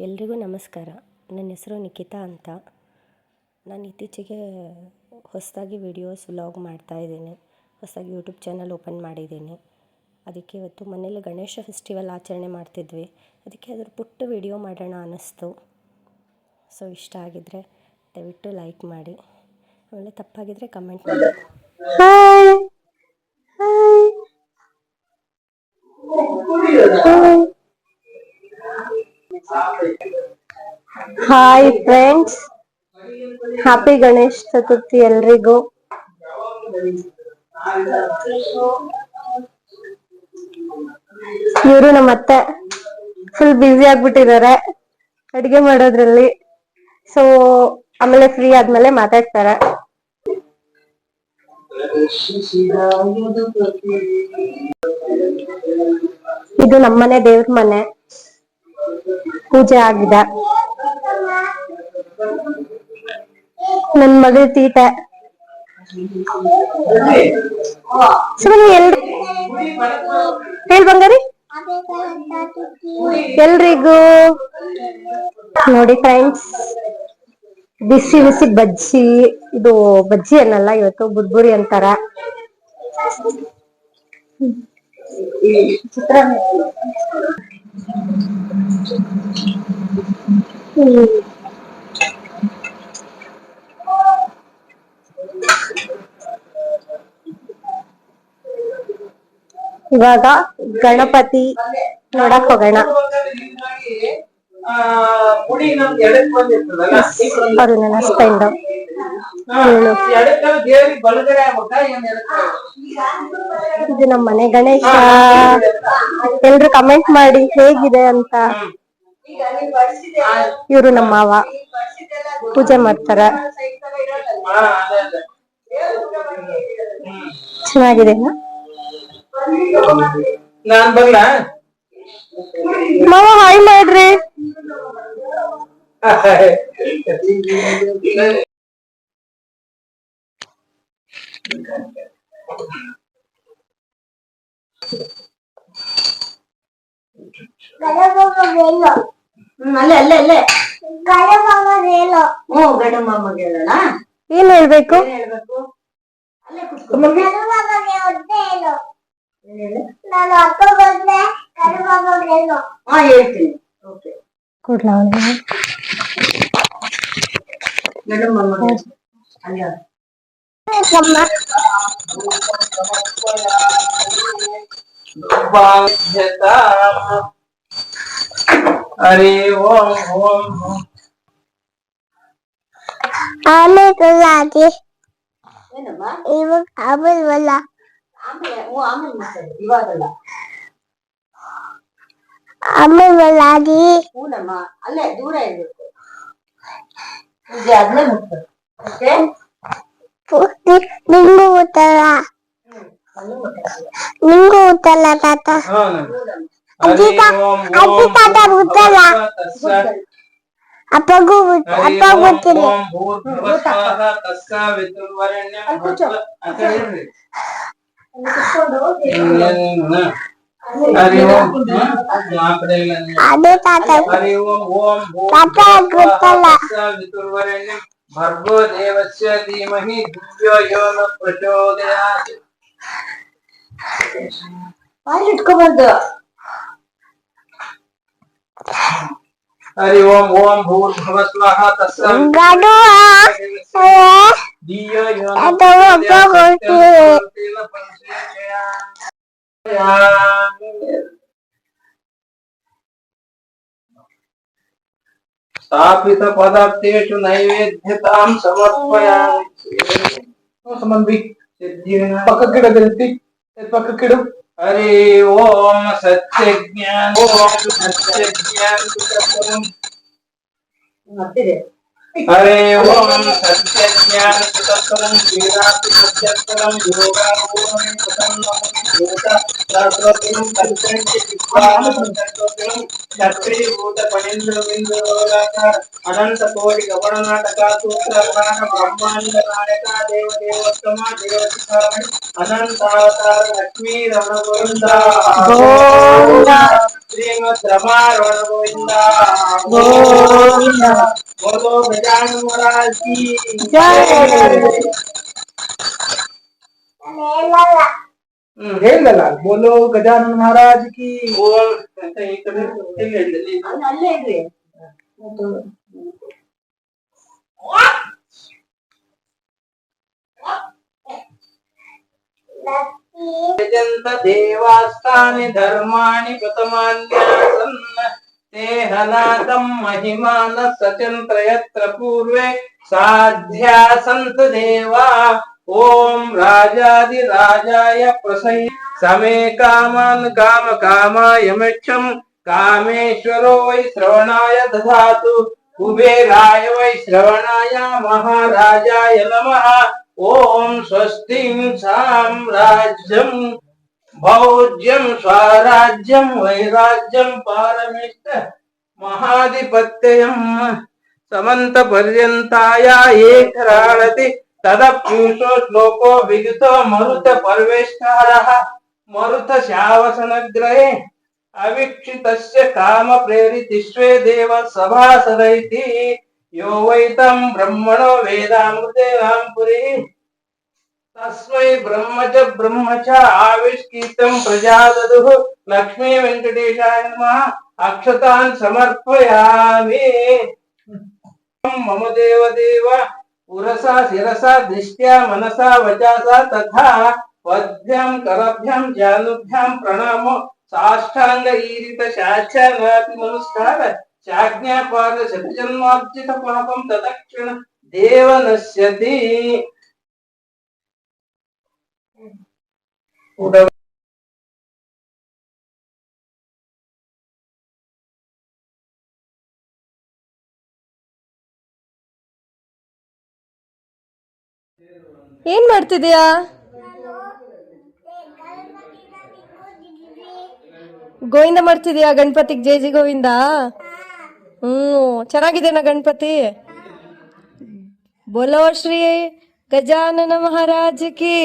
ಎಲ್ರಿಗೂ ನಮಸ್ಕಾರ. ನನ್ನ ಹೆಸರು ನಿಖಿತಾ ಅಂತ. ನಾನು ಇತ್ತೀಚೆಗೆ ಹೊಸದಾಗಿ ವಿಡಿಯೋಸ್ ವ್ಲಾಗ್ ಮಾಡ್ತಾಯಿದ್ದೀನಿ. ಹೊಸದಾಗಿ ಯೂಟ್ಯೂಬ್ ಚಾನಲ್ ಓಪನ್ ಮಾಡಿದ್ದೀನಿ. ಅದಕ್ಕೆ ಇವತ್ತು ಮನೇಲಿ ಗಣೇಶ ಫೆಸ್ಟಿವಲ್ ಆಚರಣೆ ಮಾಡ್ತಿದ್ವಿ. ಅದಕ್ಕೆ ಅದ್ರ ಪುಟ್ಟ ವಿಡಿಯೋ ಮಾಡೋಣ ಅನ್ನಿಸ್ತು. ಸೊ ಇಷ್ಟ ಆಗಿದ್ದರೆ ದಯವಿಟ್ಟು ಲೈಕ್ ಮಾಡಿ, ಆಮೇಲೆ ತಪ್ಪಾಗಿದ್ದರೆ ಕಮೆಂಟ್ ಮಾಡಿ. Hi friends, happy Ganesh Chaturthi ಎಲ್ರಿಗೂ. ಇವರು ನಮ್ಮ ಅತ್ತೆ ಫುಲ್ ಬ್ಯುಸಿ ಆಗ್ಬಿಟ್ಟಿದ್ದಾರೆ ಅಡಿಗೆ ಮಾಡೋದ್ರಲ್ಲಿ. ಸೊ ಆಮೇಲೆ ಫ್ರೀ ಆದ್ಮೇಲೆ ಮಾತಾಡ್ತಾರೆ. ಇದು ನಮ್ಮನೆ ದೇವ್ರ ಮನೆ, ಪೂಜೆ ಆಗಿದೆ. ನನ್ ಮಗಳ ತೀಟೆ ಹೇಳ್ ಬಂಗಾರಿ. ಎಲ್ರಿಗೂ ನೋಡಿ ಫ್ರೆಂಡ್ಸ್, ಬಿಸಿ ಬಿಸಿ ಬಜ್ಜಿ. ಇದು ಬಜ್ಜಿ ಅನ್ನಲ್ಲ, ಇವತ್ತು ಬುರ್ಬುರಿ ಅಂತಾರ. ಚಿತ್ರಾನ್ನ. ಇವಾಗ ಗಣಪತಿ ನೋಡಕ್ ಹೋಗೋಣ. ಅವ್ರು ನನ್ನ ಹಸ್ಬೆಂಡ್. ಇದು ನಮ್ಮ ಮನೆ ಗಣೇಶ. ಎಲ್ರು ಕಮೆಂಟ್ ಮಾಡಿ ಹೇಗಿದೆ ಅಂತ. ಇವರು ನಮ್ಮ ಮಾವ ಪೂಜೆ ಮಾಡ್ತಾರ. ಚೆನ್ನಾಗಿದೆ. ಮಾವ ಹಾಯ್ ಮಾಡ್ರಿ. ಏನ್ ಹೇಳ್ಬೇಕು? हरि ओम ओम आमेल लागे इವಾಗ ಆಮೇಲೆ ವಲ್ಲ ಆಮೇಲೆ ಲಾಗಿ ಹೂನಮ್ಮ, ಅಲ್ಲೇ ದೂರ ಇರ್ಬೇಕು. ಪೂಜೆ ಆದ್ಮೇಲೆ ಮುಟ್ಬೇಕು. ಓಕೆ, ನಿಂಗೂ ಊಟಲ್ಲ, ನಿಂಗೂ ಊಟಲ್ಲ ತಾತ. ಅಜ್ಜಿ ತಾತ ಊಟಲ್ಲ, ಅಪ್ಪಗೂ ಅಪ್ಪ ಗೊತ್ತಿಲ್ಲ. ಅದೇ ತಾತ ತಾತ ಗೊತ್ತಲ್ಲ. भर्गो देवस्य धीमहि धियो यो न प्रचोदयात्. ಬಾಯಿ ಇಟ್ಕೋಬಾರ್ದು. हरि ओम ओम भूर्भुवः स्वः तस्मात् धियो यो न प्रचोदयात्. स्थापित पदार्थेषु नैवेद्यतां समर्पयामि. पक्किडु. हरि ओम सत्य ज्ञान ओम सत्य ज्ञान ಮತ್ತಿದೆ हरे ओम सत्य ज्ञान तत्वं वीराति सत्यत्वं योगारूढं प्रसन्नं भूता शास्त्रज्ञं कल्पन्ति विद्वान् क्षत्रिभूत पणीन्द्र बिंदुराकार अनंत कोटि गणनाटका सूत्रकार ब्रह्मांड नायका देव देवोत्तम देवतामणि अनंतावतार लक्ष्मी रमण गोविंदा गोविंदा श्रीमद् रमारमण गोविंदा गोविंदा बोलो गजानन महाराज की जय। ಹೇಳಲ್ಲ ಬೋಲೋ ಗಜಾನನ ಮಹಾರಾಜ್ ಕಿ ಓಂ ಅಂತ ಈ ಕಡೆ ಅಲ್ಲೇ ಇದ್ರಿ यजन्त देवास्तानि धर्माणि प्रथमान्यासन् ते हनातं महिमानः सचन्त्र यत्र पूर्वे साध्या सन्त देवा ओम राजाधिराजाय प्रसह्य समे कामान् काम कामायमेक्षं कामेश्वरो वै श्रवणाय दधातु कुबेराय वै श्रवणाय महाराजाय नमः ओम स्वस्तिं साम्राज्यं भौज्यं स्वराज्यं वैराज्यं पारमिष्ट महाधिपत्यं समंत पर्यंताय एकराळति तदप्यूषो श्लोको विगतो मरुत पर्वेष्टारः मरुत शावसनग्रहे अवीक्षितस्य काम प्रेरितिष्वे देव सभासदैति यो वैतं ब्रह्मणो वेदामृतेनां पुरी तस्मै ब्रह्म च आविष्कृतं प्रजाददुः लक्ष्मी वेंकटेशाय नमः अक्षतान् समर्पयामि मम देव देव पुरसा शिरसा दृष्ट्या मनसा वचसा तथा पद्भ्यां करभ्यां जानुभ्यां प्रणामो साष्टांग ईरित शास्त्रानापि नमस्कार शाज्ञापाद शतजन्मार्जित पापं तदक्षण देव नश्यति ಏನು ಮಾಡ್ತಿದ್ಯಾ? ಗೋವಿಂದ ಮಾಡ್ತಿದ್ಯಾ? ಗಣಪತಿಗೆ ಜೈ ಜೈ ಗೋವಿಂದ. ಚೆನ್ನಾಗಿದೆನಾ ಗಣಪತಿ? ಬೋಲೋ ಶ್ರೀ ಗಜಾನನ ಮಹಾರಾಜ್ ಕಿ